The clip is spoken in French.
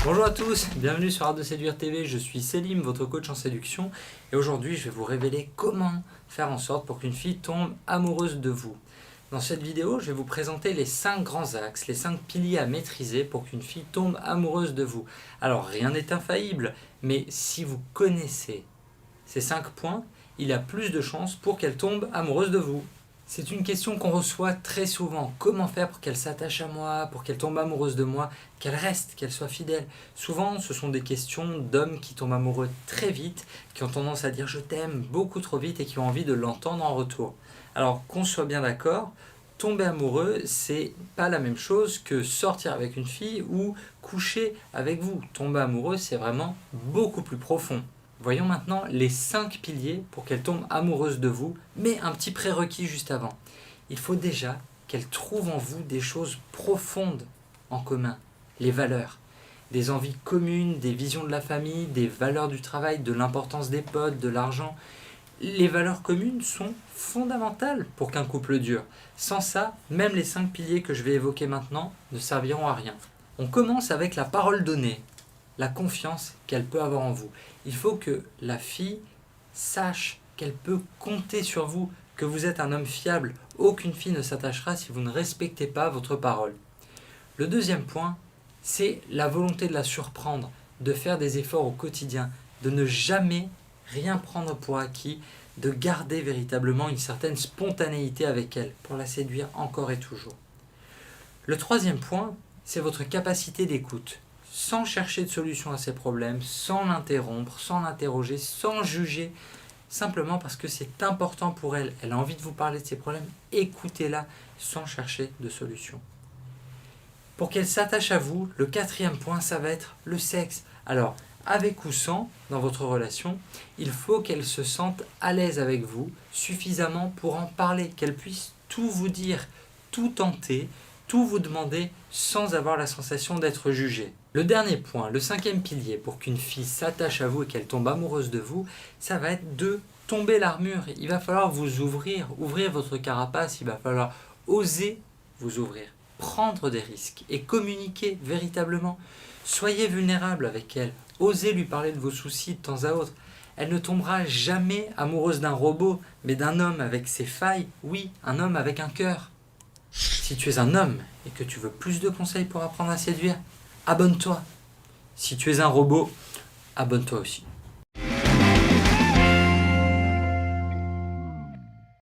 Bonjour à tous, bienvenue sur Art de Séduire TV, je suis Selim, votre coach en séduction et aujourd'hui je vais vous révéler comment faire en sorte pour qu'une fille tombe amoureuse de vous. Dans cette vidéo, je vais vous présenter les 5 grands axes, les 5 piliers à maîtriser pour qu'une fille tombe amoureuse de vous. Alors rien n'est infaillible, mais si vous connaissez ces 5 points, il y a plus de chances pour qu'elle tombe amoureuse de vous. C'est une question qu'on reçoit très souvent. Comment faire pour qu'elle s'attache à moi, pour qu'elle tombe amoureuse de moi, qu'elle reste, qu'elle soit fidèle? Souvent, ce sont des questions d'hommes qui tombent amoureux très vite, qui ont tendance à dire je t'aime beaucoup trop vite et qui ont envie de l'entendre en retour. Alors qu'on soit bien d'accord, tomber amoureux, c'est pas la même chose que sortir avec une fille ou coucher avec vous. Tomber amoureux, c'est vraiment beaucoup plus profond. Voyons maintenant les 5 piliers pour qu'elle tombe amoureuse de vous, mais un petit prérequis juste avant. Il faut déjà qu'elle trouve en vous des choses profondes en commun, les valeurs, des envies communes, des visions de la famille, des valeurs du travail, de l'importance des potes, de l'argent. Les valeurs communes sont fondamentales pour qu'un couple dure. Sans ça, même les 5 piliers que je vais évoquer maintenant ne serviront à rien. On commence avec la parole donnée, la confiance qu'elle peut avoir en vous. Il faut que la fille sache qu'elle peut compter sur vous, que vous êtes un homme fiable. Aucune fille ne s'attachera si vous ne respectez pas votre parole. Le deuxième point, c'est la volonté de la surprendre, de faire des efforts au quotidien, de ne jamais rien prendre pour acquis, de garder véritablement une certaine spontanéité avec elle pour la séduire encore et toujours. Le troisième point, c'est votre capacité d'écoute. Sans chercher de solution à ses problèmes, sans l'interrompre, sans l'interroger, sans juger, simplement parce que c'est important pour elle. Elle a envie de vous parler de ses problèmes, écoutez-la sans chercher de solution. Pour qu'elle s'attache à vous, le quatrième point, ça va être le sexe. Alors, avec ou sans, dans votre relation, il faut qu'elle se sente à l'aise avec vous, suffisamment pour en parler, qu'elle puisse tout vous dire, tout tenter, tout vous demander sans avoir la sensation d'être jugée. Le dernier point, le 5e pilier pour qu'une fille s'attache à vous et qu'elle tombe amoureuse de vous, ça va être de tomber l'armure. Il va falloir vous ouvrir votre carapace, il va falloir oser vous ouvrir, prendre des risques et communiquer véritablement. Soyez vulnérable avec elle, osez lui parler de vos soucis de temps à autre. Elle ne tombera jamais amoureuse d'un robot, mais d'un homme avec ses failles, oui, un homme avec un cœur. Si tu es un homme et que tu veux plus de conseils pour apprendre à séduire, abonne-toi. Si tu es un robot, abonne-toi aussi.